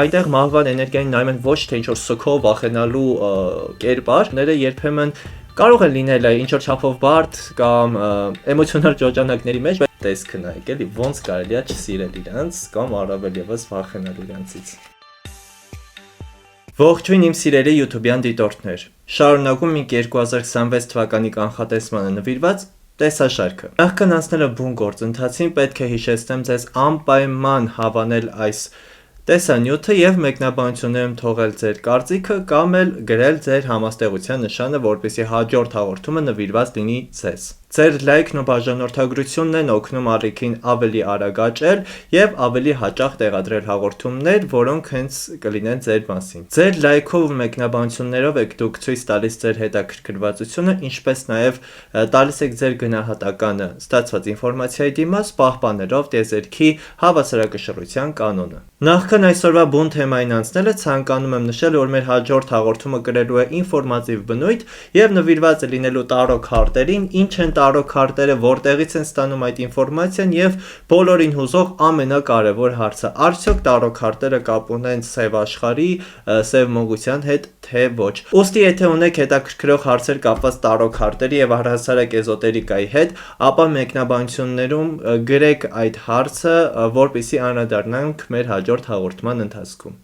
Այնտեղ մահվան էներգիային նայում են ոչ թե ինչ-որ սքով վախենալու կերպար, ները երբեմն կարող են լինել ինչ-որ չափով բարդ կամ էմոցիոնալ ճոճանակների մեջ, բայց տեսքը նայեք, էլի ոնց կարելի է չսիրել իրանց կամ առավել եւս վախենալ իրանցից։ Ողջույն իմ սիրելի YouTube-յան դիտորդներ։ Շարունակում ենք 2026 թվականի կանխատեսմանը նվիրված տեսաշարքը։ Նախքան անցնելը բուն գործընթացին պետք է հիշեցնեմ ձեզ անպայման հավանել այս տեսանյութը եւ մեկնաբանություններում թողել ձեր կարծիքը կամ էլ գրել ձեր համաստեղության նշանը, որպեսզի հաջորդ հաղորդումը նվիրված լինի ձեզ։ Ձեր լայքն ու բաժանորդագրությունն են օգնում առիթին ավելի արագ աճել եւ ավելի հաճախ տեղադրել հաղորդումներ, որոնք հենց կլինեն ձեր մասին։ Ձեր լայքով ու մեկնաբանություններով եք դուք ցույց տալիս ձեր հետաքրքրվածությունը, ինչպես նաեւ տալիս եք ձեր գնահատականը ստացված ինֆորմացիայի դիմաց, պահպանելով տիեզերքի հավասարակշռության կանոնը։ Նախքան այսօրվա բուն թեմային անցնելը, ցանկանում եմ նշել, որ մեր հաջորդ հաղորդումը կրելու է ինֆորմատիվ բնույթ եւ նվիրված է լինելու տարո քարտերին, ինչ են տարո քարտերը, որտեղից են ստանում այդ ինֆորմացիան եւ բոլորին հուզող ամենակարևոր հարցը՝ արդյոք տարո քարտերը կապ ունեն սև աշխարհի, սև մոգության հետ, թե ոչ։ Ուստի եթե ունեք հետաքրքրող հարցեր կապված տարո քարտերի եւ առհասարակ էզոտերիկայի հետ, ապա մեկնաբանություններում գրեք այդ հարցը, որպեսզի անդրադառնանք մեր հաջորդ հաղորդման ընթացքում։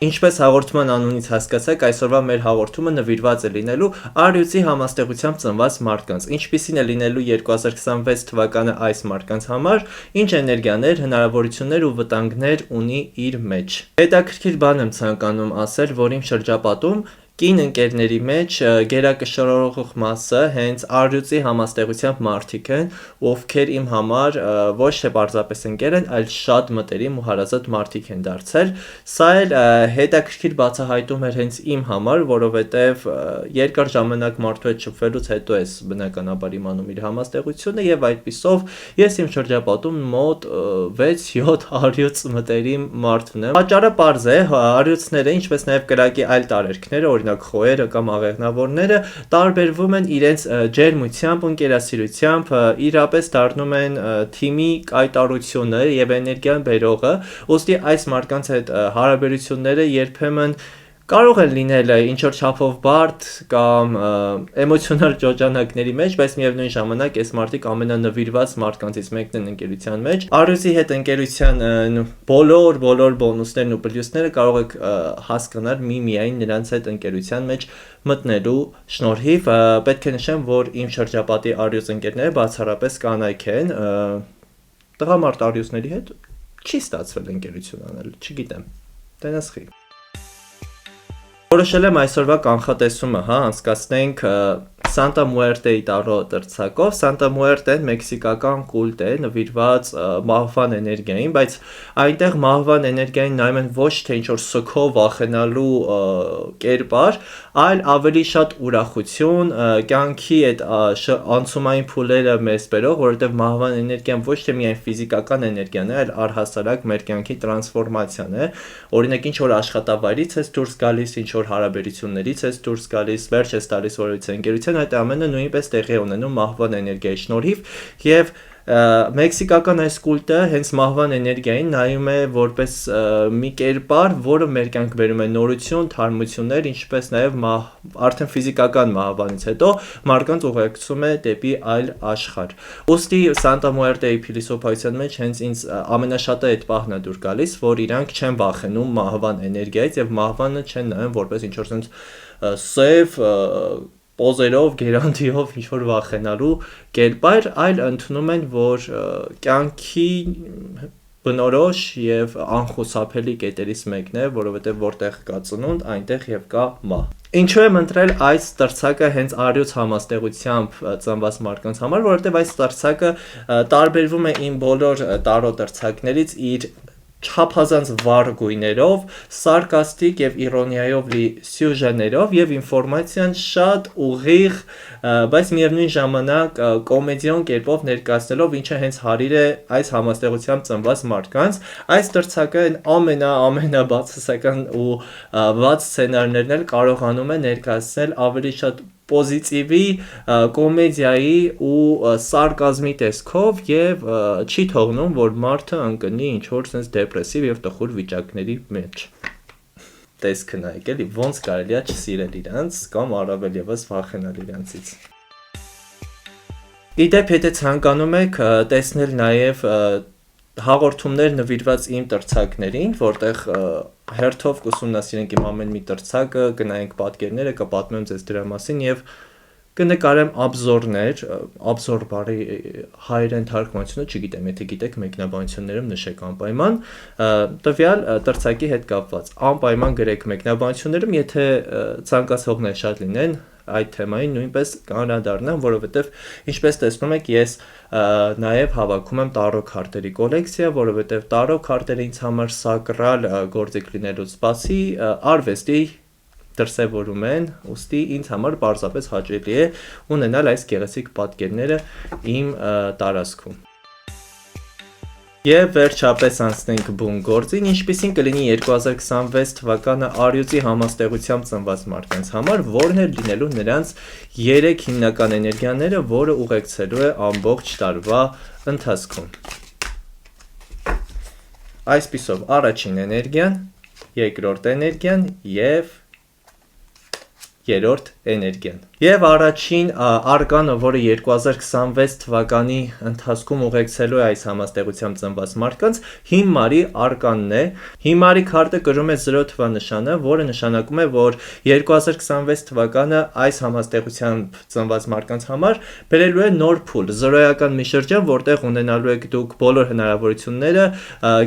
Ինչպես հաղորդման անունից հասկացաք, այսօրվա մեր հաղորդումը նվիրված է լինելու առյուծի համաստեղությամբ ծնված մարդկանց, ինչպիսին է լինելու 2026 թվականը այս մարդկանց համար, ինչ էներգիաներ, հնարավորություններ ու վտանգներ ունի իր մեջ։ Հետաքրքիր բան եմ ցանկանում ասել, որ իմ շրջապատում կին ընկերների մեջ գերակշռող մասը հենց առյուծի համաստեղությամբ մարդիկ են, ովքեր իմ համար ոչ թե պարզապես ընկեր են, այլ շատ մտերիմ ու հարազատ մարդիկ են դարձել։ Սա էլ հետաքրքիր բացահայտում էր հենց իմ համար, որովհետև երկար ժամանակ մարդու հետ շփվելուց հետո էս բնականաբար իմանում իր համաստեղությունը եւ այդպիսով ես իմ շրջապատում մոտ 6-7 առյուծ մտերիմ մարդ ունեմ։ Պատճառը պարզ է, առյուծները, ինչպես նաեւ կրակի այլ տարերքները, օրինակ խոյերը կամ աղեղնավորները տարբերվում են իրենց ջերմությամբ, ընկերասիրությամբ, իրապես դառնում են թիմի կայտարությունը եւ էներգիան բերողը, ուստի այս մարդկանց հետ հարաբերությունները երբեմն կարող են լինել ինչ-որ չափով բարդ կամ էմոցիոնալ ճոճանակների մեջ, բայց միևնույն ժամանակ այս մարդիկ ամենանվիրված մարդկանցից մեկն են ընկերության մեջ։ Առյուծի հետ ընկերության բոլոր բոնուսներն ու պլյուսները կարող եք հասկանալ միայն նրանց հետ ընկերության մեջ մտնելու շնորհիվ։ Պետք է նշեմ, որ իմ շրջապատի առյուծ ընկերները բացառապես կանայք են, տղամարդ առյուծների հետ չի ստացվել ընկերություն անել, չգիտեմ, տենասխի։ Որոշել եմ այսօրվա կանխատեսումը, անցկացնենք Սանտա Մուերտեի տարո տրցակով։ Սանտա Մուերտեն մեքսիկական կուլտ է նվիրված մահվան էներգիային, բայց այնտեղ մահվան էներգիային նայում են ոչ թե ինչ-որ սքով վախենալու կերպար, այլ ավելի շատ ուրախություն, կյանքի այդ անցումային փուլերը մեզ բերող, որովհետև մահվան էներգիան ոչ թե միայն ֆիզիկական էներգիան է, այլ առհասարակ մեր կյանքի տրանսֆորմացիան է։ Օրինակ ինչ-որ աշխատավայրից ես դուրս գալիս, ինչ-որ հարաբերություններից ես դուրս գալիս, վերջ ես տալիս որևիցե ընկերության, այդ ամենը նույնպես տեղի ունենում մահվան էներգիայի շնորհիվ եւ մեքսիկական այս կուլտը հենց մահվան էներգիային նայում է որպես մի կերպար, որը մեր կյանք բերում է նորություն, թարմություններ, ինչպես նաեւ արդեն ֆիզիկական մահվանից հետո մարդկանց ուղեկցում է դեպի այլ աշխարհ։ Ոստի Սանտա Մուերտեի փիլիսոփայության մեջ հենց ինձ ամենաշատը այդ պահն է դուր գալիս, որ իրանք չեն վախենում մահվան էներգիայից եւ մահվանը չեն նայում որպես ինչ-որ sense սև պոզերով, գերանտիով ինչ-որ վախենալու կերպար, այլ ընդունում են, որ կյանքի բնորոշ եւ անխուսափելի կետերից մեկն է, որովհետեւ որտեղ կա ծնունդ, այնտեղ եւ կա մահ։ Ինչու եմ ընտրել այս տրցակը հենց առյուծ համաստեղությամբ ծնված մարդկանց համար, որովհետեւ այս տրցակը տարբերվում է իմ բոլոր տարո տրցակներից իր չափազանց վառ գույներով, սարկաստիկ եւ իրոնիայով լի սյուժեներով եւ ինֆորմացիան շատ ուղիղ, բայց միևնույն ժամանակ կոմեդիոն կերպով ներկայացնելով, ինչը հենց հարիր է այս համաստեղությամբ ծնված մարդկանց։ Այս տրցակը ամենաբացասական ու բաց սցենարներն էլ կարողանում է ներկայացնել ավելի շատ պոզիտիվի, կոմեդիայի ու սարկազմի տեսքով եւ չի թողնում, որ մարդը ընկնի ինչ-որ sense դեպրեսիվ եւ տխուր վիճակների մեջ։ Տեսքը նայեք էլի, ոնց կարելի է չսիրել իրանց կամ առավել եւս վախենալ իրանցից։ Իդեպ, եթե ցանկանում եք տեսնել նաեւ հաղորդումներ նվիրված իմ տրցակներին, որտեղ հերթով կուսումնասիրենք իմ ամեն մի տրցակը, կնայենք պատկերները, կպատմեմ ձեզ դրա մասին եւ կնկարեմ աբզորներ, աբզոր բառի հայերեն թարգմանությունը չգիտեմ, եթե գիտեք մեկնաբանություններում նշեք անպայման, տվյալ տրցակի հետ կապված, անպայման գրեք մեկնաբանություններում, եթե ցանկացողներ շատ լինեն, այդ թեմային նույնպես կանրադառնամ, որովհետև ինչպես տեսնում եք, ես նաև հավաքում եմ տարո քարտերի կոլեկցիա, որովհետև տարո քարտերը ինձ համար սակրալ գործիք լինելուց բացի արվեստի դրսևորում են, ուստի ինձ համար պարզապես հաճելի է ունենալ այս գեղեցիկ պատկերները իմ տարածքում։ Եվ վերջապես անցնենք բուն գործին, ինչպիսին կլինի 2026 թվականը առյուծի համաստեղությամբ ծնված մարդկանց համար, որն է լինելու նրանց 3 հիմնական էներգիաները, որը ուղեկցելու է ամբողջ տարվա ընթացքում։ Այսպիսով, առաջին էներգիան, երկրորդ էներգիան և երրորդ էներգիան։ Եվ առաջին արկանը, որը 2026 թվականի ընթացքում ուղեկցելու է այս համաստեղությամբ ծնված մարդկանց, հիմարի արկանն է։ Հիմարի քարտը կրում է 0 թվանշանը, որը նշանակում է, որ 2026 թվականը այս համաստեղությամբ ծնված մարդկանց համար բերելու է նոր փուլ, զրոյական մի շրջան, որտեղ ունենալու եք դուք բոլոր հնարավորությունները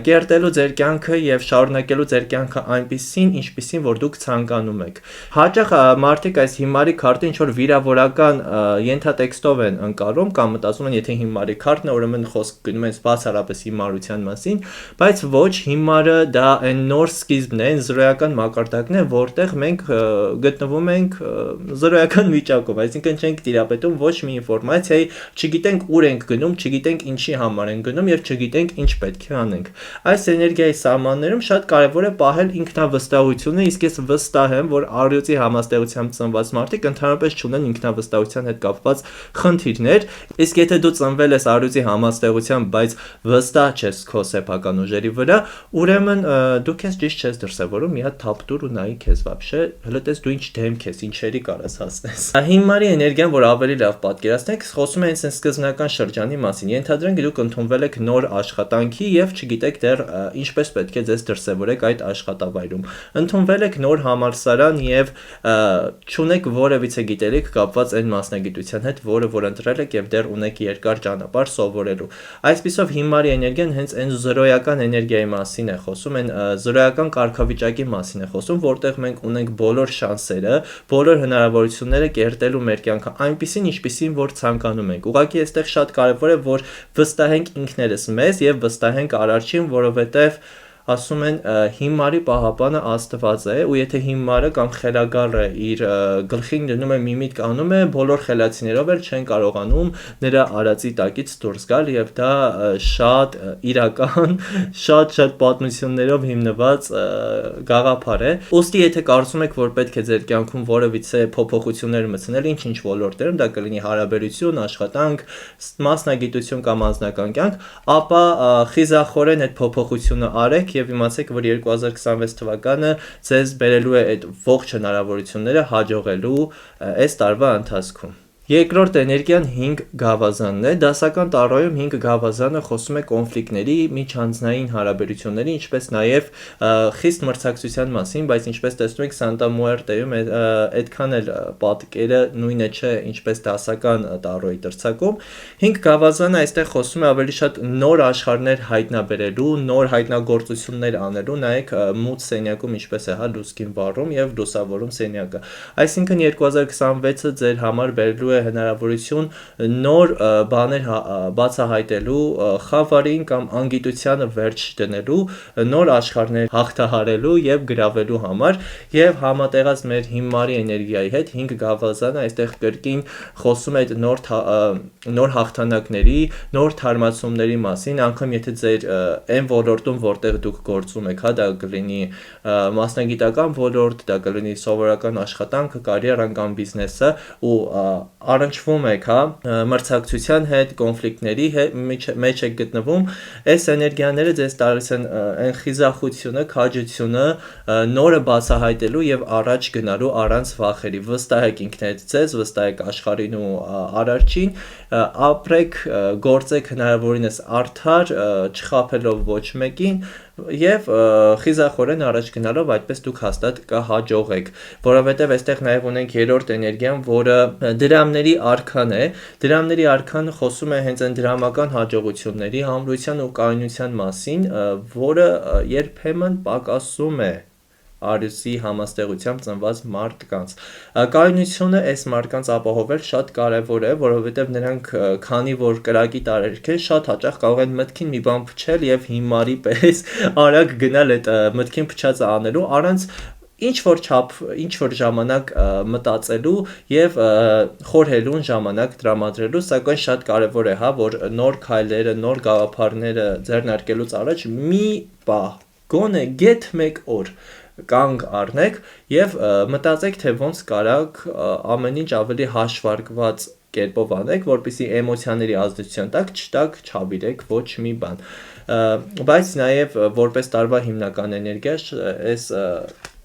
կերտելու ձեր կյանքը եւ շարունակելու ձեր կյանքը այնպիսին, ինչպիսին որ դուք ցանկանում եք։ Հաճախ մարդիկ այս հիմարի քարտը ինչ-որ վիրավորական ենթատեքստով են ընկալում կամ մտածում են, եթե հիմարի քարտն է, ուրեմն խոսք գնում է բացառապես հիմարության մասին, բայց ոչ, հիմարը դա այն նոր սկիզբն է, այն զրոյական մակարդակն է, որտեղ մենք գտնվում ենք զրոյական վիճակում, այսինքն չենք տիրապետում ոչ մի ինֆորմացիայի, չգիտենք ուր ենք գնում, չգիտենք ինչի համար ենք գնում եւ չգիտենք ինչ պետք է անենք։ Այս էներգիայի սահմաններում շատ կարեւոր է պահել ինքնավստահությունը, իսկ ես վստահ եմ, որ առյուծի համաստեղությամբ ծնված մարդիկ ընդհանրապես չունեն ինքնավստահության հետ կապված խնդիրներ, իսկ եթե դու ծնվել ես առյուծի համաստեղությամբ, բայց վստահ չես քո սեփական ուժերի վրա, ուրեմն դու քեզ ճիշտ չես դրսևորում, մի հատ թափ տուր ու նայի քեզ вообще, հələ տես դու ինչ դեմք ես, ինչերի կարաս հասնես։ Հիմարի էներգիան, որ ավելի լավ պատկերացնենք, խոսում է այն սկզբնական շրջանի մասին։ Ենթադրենք դուք ընդունվել եք նոր աշխատանքի եւ չգիտեք դեռ ինչպես պետք է ձեզ դրսևորեք այդ աշխատավայրում։ Ընդունվել եք նոր համալսարան եւ չունեք որևիցե գիտելիք կապված այն մասնագիտության հետ, որը որ ընտրել եք եւ դեռ ունեք երկար ճանապարհ սովորելու։ Այսպիսով հիմարի էներգիան հենց այն զրոյական էներգիայի մասին է խոսում, այն զրոյական կարգավիճակի մասին է խոսում, որտեղ մենք ունենք բոլոր շանսերը, բոլոր հնարավորությունները կերտելու մեր կյանքը այնպիսին, ինչպիսին որ ցանկանում ենք։ Ուղղակի այստեղ շատ կարեւոր է, որ վստահենք ինքներս մեզ եւ վստահենք Արարչին, որովհետեւ ասում են հիմարի պահապանը Աստված է, ու եթե հիմարը կամ խելագարը իր գլխին դնում է մի միտք անում է, բոլոր խելացիներով էլ չեն կարողանում նրա արածի տակից դուրս գալ եւ դա շատ իրական, շատ պատմություններով հիմնված գաղափար է։ Ոստի եթե կարծում եք, որ պետք է ձեր կյանքում որևիցե փոփոխություններ մտցնել, ինչ ոլորտներում, դա կլինի հարաբերություն, աշխատանք, մասնագիտություն կամ անձնական կյանք, ապա խիզախորեն այդ փոփոխությունը արեք եւ իմացեք, որ 2026 թվականը ձեզ բերելու է այդ ողջ հնարավորությունները հաջողելու այս տարվա ընթացքում։ Երկրորդ էներգիան 5 գավազանն է, դասական տարոյում 5 գավազանը խոսում է կոնֆլիկտների, միջանձնային հարաբերությունների, ինչպես նաև խիստ մրցակցության մասին, բայց ինչպես տեսնում եք Սանտա Մուերտեում այդքան էլ պատկերը նույնը չէ, ինչպես դասական տարոյի դրցակում։ 5 գավազանը այստեղ խոսում է ավելի շատ նոր աշխարհներ հայտնաբերելու, նոր հայտնագործություններ անելու, նայեք մութ սենյակում ինչպես է հա լուսկին վառում եւ լուսավորում սենյակը։ Այսինքն 2026-ը ձեր համար բերելու է է հնարավորություն նոր բաներ բացահայտելու, խավարին կամ անգիտությանը վերջ դնելու, նոր աշխարհներ հաղթահարելու եւ գրավելու համար եւ համատեղած մեր հիմարի էներգիայի հետ 5 գավազանը այստեղ կրկին խոսում է այդ նոր հաղթանակների, նոր թարմացումների մասին, անգամ եթե ձեր այն ոլորտում, որտեղ դուք գործում եք, հա, դա կլինի մասնագիտական ոլորտ, դա կլինի սովորական աշխատանքը, կարիերան կամ բիզնեսը ու առնչվում եք, հա, մրցակցության հետ, կոնֆլիկտների մեջ եք գտնվում, այս էներգիաները ձեզ տալիս են այն խիզախությունը, քաջությունը, նորը բացահայտելու եւ առաջ գնալու առանց վախերի։ Վստահեք ինքներդ ձեզ, վստահեք աշխարհին ու արարչին, ապրեք, գործեք հնարավորինս արդար, չխաբելով ոչ մեկին եւ խիզախորեն առաջ գնալով այդպես դուք հաստատ կհաջողեք, որովհետեւ այստեղ նաեւ ունենք երրորդ էներգիան, որը դրամների արքան է։ Դրամների արքան խոսում է հենց այն դրամական հաջողությունների, ամրության ու կայունության մասին, որը երբեմն պակասում է Արիուսի համաստեղությամբ ծնված մարդկանց։ Կայունությունը այս մարդկանց ապահովել շատ կարևոր է, որովհետև նրանք քանի որ կրակի տարերք են, շատ հաճախ կարող են մտքին մի բան փչել եւ հիմարի պես արագ գնալ այդ մտքին փչածը անելու առանց ինչ որ ժամանակ մտածելու եւ խորհելուն ժամանակ տրամադրելու, սակայն շատ կարեւոր է, հա, որ նոր քայլերը, նոր գաղափարները ձեռնարկելուց առաջ մի պահ, գոնե գեթ 1 օր կանգ առնեք եւ մտածեք, թե ոնց կարաք ամեն ինչ ավելի հաշվարկված կերպով անեք, որպեսզի էմոցիաների ազդեցության տակ չհավիրեք ոչ մի բան։ Բայց նաեւ որպես տարվա հիմնական էներգիա, այս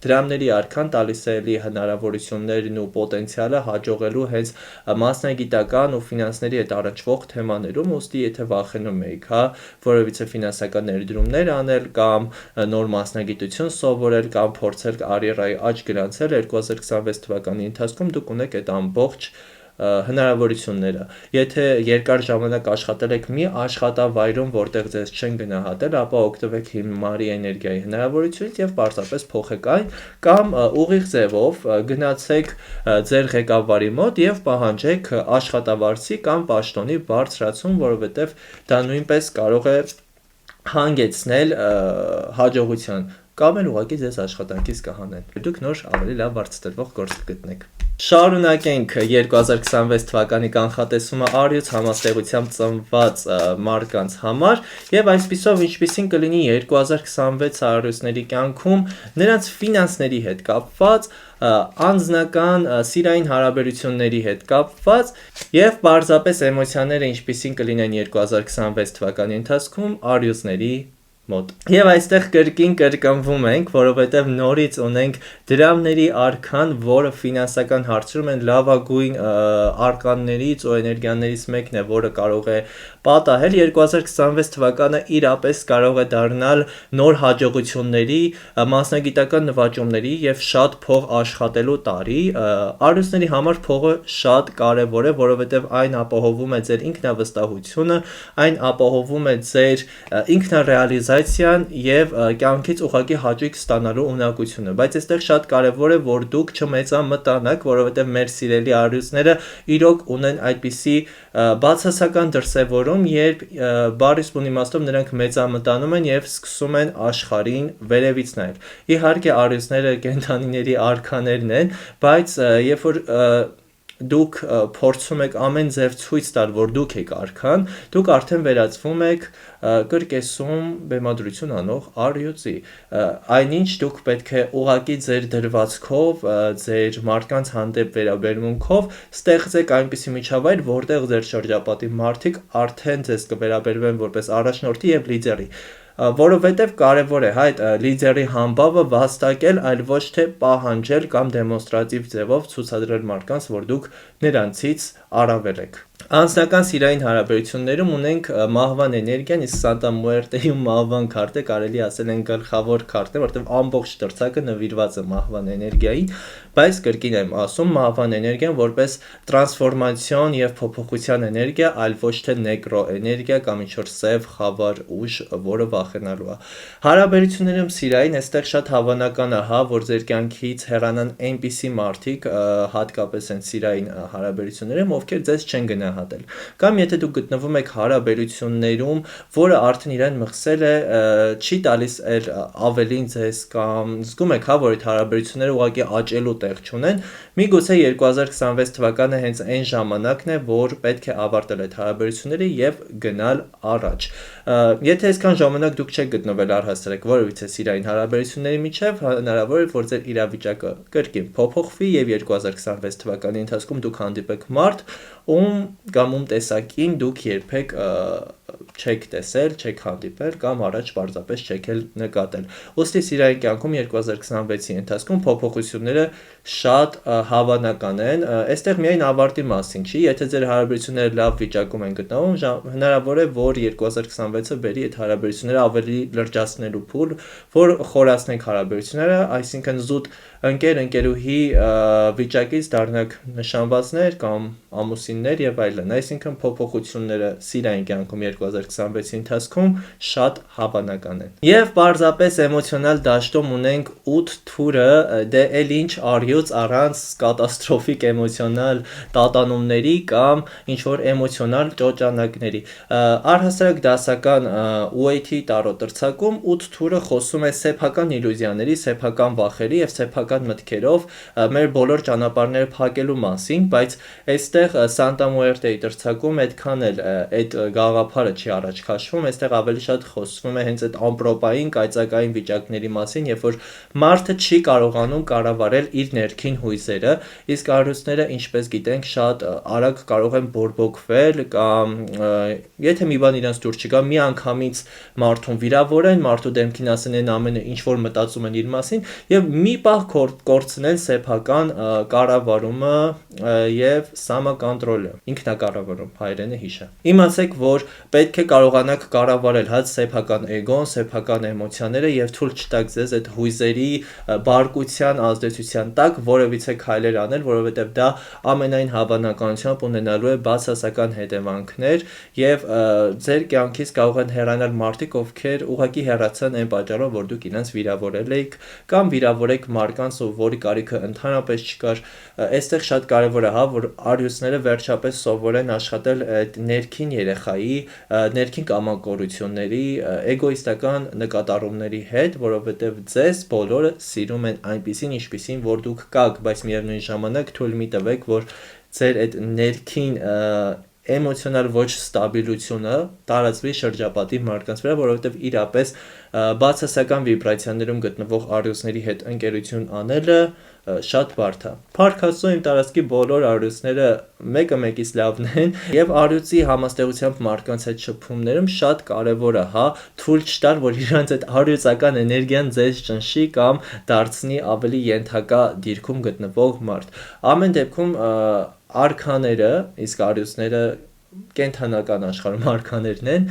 դրամների արքան տալիս է էլի հնարավորություններն ու պոտենցիալը հաջողելու հենց մասնագիտական ու ֆինանսների հետ առնչվող թեմաներում, ուստի եթե վախենում եք, հա, որևիցե ֆինանսական ներդրումներ անել կամ նոր մասնագիտություն սովորել կամ փորձել կարիերայի աճ գրանցել 2026 թվականի ընթացքում դուք ունեք այդ ամբողջ հնարավորությունները։ Եթե երկար ժամանակ աշխատել եք մի աշխատավայրում, որտեղ ձեզ չեն գնահատել, ապա օգտվեք հիմարի էներգիայի հնարավորությունից եւ պարզապես փոխեք այն կամ ուղիղ ձևով գնացեք ձեր ղեկավարի մոտ եւ պահանջեք աշխատավարձի կամ պաշտոնի բարձրացում, որովհետեւ դա նույնպես կարող է հանգեցնել հաջողության կամ էլ ուղղակի ձեզ աշխատանքից կհանեն։ Դուք նոր ավելի լավ վարձատրվող գործ կգտնեք։ Շարունակենք 2026 թվականի կանխատեսումը Արիուս համաստեղությամբ ծնված մարդկանց համար եւ այսպիսով ինչպիսին կլինի 2026 Արիուսների կյանքում նրանց ֆինանսների հետ կապված, անձնական սիրային հարաբերությունների հետ կապված եւ պարզապես էմոցիաները ինչպիսին կլինեն 2026 թվականի ընթացքում Արիուսների մոտ։ Եվ այստեղ կրկին կրկնվում ենք, որովհետև նորից ունենք դրամների արքան, որը ֆինանսական հարցերում են լավագույն արկաններից ու էներգիաներից մեկն է, որը կարող է պատահել 2026 թվականը իրապես կարող է դառնալ նոր հաջողությունների, մասնագիտական նվաճումների եւ շատ փող աշխատելու տարի։ Արիուսների համար փողը շատ կարեւոր է, որովհետև այն ապահովում է ձեր ինքնավստահությունը, այն ապահովում է ձեր ինքնարեալիզացիան եւ կյանքից ուղղակի հաճույք ստանալու ունակությունը, բայց այստեղ շատ կարեւոր է, որ դուք չմեծամտանաք, որովհետեւ մեր սիրելի արիուսները իրոք ունեն այդպիսի բացասական դրսևորում, երբ բառի բուն իմաստով նրանք մեծամտանում են եւ սկսում են աշխարհին վերևից նայել։ Իհարկե արիուսները կենդանիների արքաներն են, բայց երբ որ դուք փորձում եք ամեն ձև ցույց տալ, որ դուք եք արքան, դուք արդեն վերածվում եք կրկեսում բեմադրություն անող արիուցի։ Այնինչ դուք պետք է ուղղակի ձեր դրվածքով, ձեր մարդկանց հանդեպ վերաբերմունքով ստեղծեք այնպիսի միջավայր, որտեղ ձեր շրջապատի մարդիկ արդեն ձեզ կվերաբերվեն որպես առաջնորդի եւ լիդերի, որովհետև կարևոր է այդ լիդերի համբավը վաստակել, այլ ոչ թե պահանջել կամ դեմոնստրատիվ ձևով ցուցադրել մարդկանց, որ դուք նրանցից առավել եք։ Անձնական սիրային հարաբերություններում ունենք մահվան էներգիան, իսկ Սանտա Մուերտեում մահվան քարտը կարելի ասել են գլխավոր քարտը, որտեղ ամբողջ դրցակը նվիրված է մահվան էներգիային, բայց կրկին եմ ասում, մահվան էներգիան որպես տրանսֆորմացիոն եւ փոփոխության էներգիա, այլ ոչ թե նեկրո էներգիա կամ ինչ-որ սև խավար ուժ, որը վախենալու է։ Հարաբերություններում սիրային, այստեղ շատ հավանական է, որ ձեր կյանքից հեռանան այնպիսի մարդիկ, հատկապես են սիրային հարաբերություններում, ովքեր ձեզ չեն գնահատել։ Կամ եթե դուք գտնվում եք հարաբերություններում, որը արդեն իրեն մղսել է, չի տալիս ավելին ձեզ կամ զգում եք, որ այդ հարաբերությունները ուղղակի աճելու տեղ չունեն, միգուցե 2026 թվականը հենց այն ժամանակն է, որ պետք է ավարտել այդ հարաբերությունները եւ գնալ առաջ։ Եթե այսքան ժամանակ դուք չեք գտնվել առհասարակ որևիցե սիրային հարաբերությունների միջև, հնարավոր է, որ ձեր իրավիճակը կրկին փոփոխվի եւ 2026 թվականի ընթացքում դուք հանդիպեք մարդ, ում տեսակին դուք երբեք չեք տեսել, չեք հանդիպել կամ առաջ պարզապես չեք էլ նկատել։ Ոստի սիրային կյանքում 2026-ի ընթացքում փոփոխությունները շատ հավանական են, այստեղ միայն ավարտի մասին չի, եթե ձեր հարաբերությունները լավ վիճակում են գտնվում, հնարավոր է, որ 2026-ը բերի այդ հարաբերությունները ավելի լրջացնելու փուլ, որ խորացնենք հարաբերությունները, այսինքն զուտ ընկերուհի վիճակից դառնաք նշանվածներ կամ ամուսիններ եւ այլն, այսինքն փոփոխությունները սիրային կյանքում 2026-ի ընթացքում շատ հավանական են։ Եվ պարզապես էմոցիոնալ դաշտում ունենք 8 թուրը, դե էլ ինչ արյուծ առանց կատաստրոֆիկ էմոցիոնալ տատանումների կամ ինչ որ էմոցիոնալ ճոճանակների։ Առհասարակ դասական UAT տարո տրցակում 8 թուրը խոսում է սեփական իլյուզիաների, սեփական վախերի եւ սեփական մտքերով մեր բոլոր ճանապարհները փակելու մասին, բայց այստեղ Սանտա Մուերտեի տրցակում այդքան էլ այդ գաղափարը չի առաջ քաշվում, այստեղ ավելի շատ խոսվում է հենց այդ ամպրոպային կայծակային վիճակների մասին, երբ որ մարդը չի կարողանում կառավարել իր ներքին հույզերը, իսկ արհուստները, ինչպես գիտենք, շատ արագ կարող են բորբոքվել կամ եթե մի բան իրենց դուր չգա, միանգամից մարդուն վիրավորեն, մարդու դեմքին ասեն այն ամենը, ինչ որ մտածում են իր մասին, եւ մի պահ կորցնեն սեփական կառավարումը եւ սամակոնտրոլը, ինքնակառավարում, հայերենը հիշա։ Իմացեք, որ պետք է կարողանաք կառավարել հաց սեփական էգոն, սեփական էմոցիաները եւ թույլ չտաք ձեզ այդ հույզերի բարկության ազդեցության տակ որևիցե քայլեր անել, որովհետեւ դա ամենայն հավանականությամբ ունենալու է բացասական հետևանքներ եւ ձեր կյանքից կարող են հեռանալ մարդիկ, ովքեր ուղղակի հեռացան այն պատճառով, որ դուք իրենց վիրավորել եք կամ վիրավորեք մարկանց, որի կարիքը ընդհանրապես չկար։ Այստեղ շատ կարևոր է, որ արհուստները վերջապես սովորեն աշխատել այդ ներքին երեխայի, ներքին կամակորությունների, էգոիստական նկատառումների հետ, որովհետև ձեզ բոլորը սիրում են այնպիսին, ինչպիսին որ դուք կաք, բայց միևնույն ժամանակ թույլ մի տվեք, որ ձեր այդ ներքին էմոցիոնալ ոչ ստաբիլությունը տարածվի շրջապատի մարդկանց վրա, որովհետև իրապես բացասական վիբրացիաներում գտնվող արհուստների հետ ընկերություն անելը շատ բարդ է։ Փառք Աստծո, իմ տարածքի բոլոր արհուստները մեկը մեկից լավն են եւ արհուստի համաստեղությամբ մարդկանց հետ շփումներում շատ կարեւոր է, թույլ չտալ, որ իրանց այդ արհուստական էներգիան ձեզ ճնշի կամ դարձնի ավելի ենթակա դիրքում գտնվող մարդ։ Ամեն դեպքում արքաները, իսկ արհուստները կենթանական աշխարհում արքաներն են,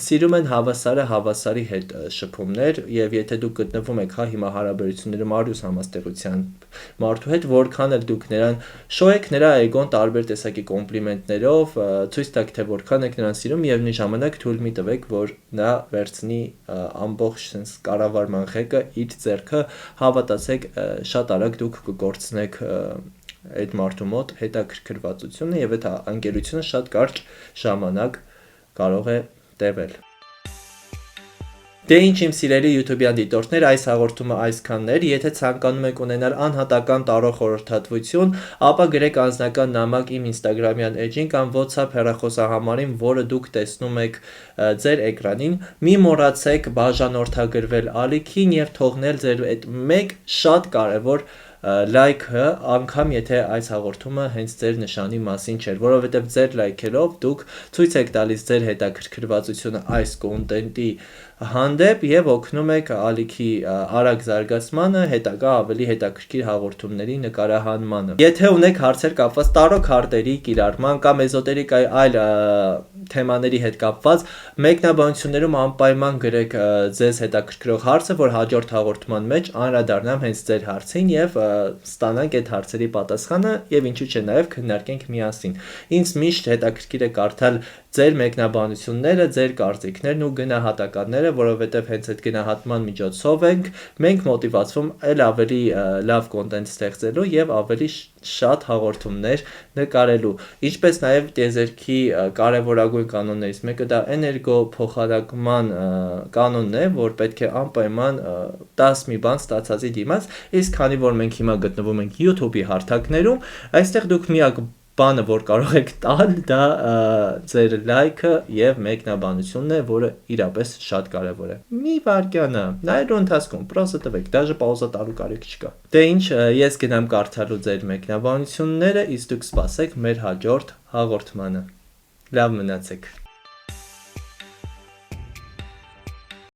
սիրում են հավասարը հավասարի հետ շփումներ եւ եթե դուք գտնվում եք հիմա հարաբերություններում արհուստ համաստեղությամբ մարդու հետ, որքան էլ դուք նրան շոյեք նրա էգոն տարբեր տեսակի կոմպլիմենտներով, ցույց տաք թե որքան եք նրան սիրում եւ մի ժամանակ թույլ մի տվեք, որ նա վերցնի ամբողջ sense կառավարման ղեկը իր ձեռքը, հավատացեք, շատ արագ դուք կկորցնեք այդ մարդու մոտ հետաքրքրվածությունը եւ այդ անկերությունը շատ կարճ ժամանակ կարող է տևել։ Դե ինչ իմ սիրելի YouTube-յան դիտորդներ, այս հաղորդումը այսքանն էր, եթե ցանկանում եք ունենալ անհատական տարող խորհրդատվություն, ապա գրեք անձնական նամակ իմ Instagram-յան էջին կամ WhatsApp հեռախոսահամարին, որը դուք տեսնում եք ձեր էկրանին, մի մոռացեք բաժանորդագրվել ալիքին եւ թողնել ձեր այդ մեկ շատ կարեւոր լայքը, անգամ եթե այս հաղորդումը հենց ձեր նշանի մասին չէր, որովհետև ձեր լայքերով դուք ցույց եք տալիս ձեր հետաքրքրվածությունը այս կոնտենտի հանդեպ եւ օգնում եք ալիքի արագ զարգացմանը, հետագա ավելի հետաքրքիր հաղորդումների նկարահանմանը։ Եթե ունեք հարցեր կապված տարո քարտերի կիրառման կամ էզոտերիկայի այլ թեմաների հետ կապված, մեկնաբանություններում անպայման գրեք ձեզ հետաքրքրող հարցը, որ հաջորդ հաղորդման մեջ անդրադառնամ հենց ձեր հարցին եւ ստանանք այդ հարցերի պատասխանը եւ ինչու՞ չէ նաեւ քննարկենք միասին։ Ինձ միշտ հետաքրքիր է կարդալ ձեր մեկնաբանությունները, ձեր կարծիքներն ու գնահատականները, որովհետև հենց այդ գնահատման միջոցով ենք մենք մոտիվացվում այլ ավելի լավ կոնտենտ ստեղծելու եւ ավելի շատ հաղորդումներ նկարելու։ Ինչպես նաեւ տիեզերքի կարևորագույն կանոններից մեկը դա էներգո փոխանակման կանոնն է, որ պետք է անպայման 10 մի բան ստացածի դիմաց, իսկ քանի որ մենք հիմա գտնվում ենք YouTube-ի հարթակներում, այստեղ դուք միակ բանը, որ կարող եք տալ, դա ձեր լայքը եւ մեկնաբանությունն է, որը իրապես շատ կարեւոր է։ Մի վարքյանը, նայելու ընթացքում պրոսը տվեք, դաժե պաուզա տալու կարիք չկա։ Դե ինչ, ես գնամ կարդալու ձեր մեկնաբանությունները, իսկ դուք սպասեք մեր հաջորդ հաղորդմանը։ Լավ մնացեք։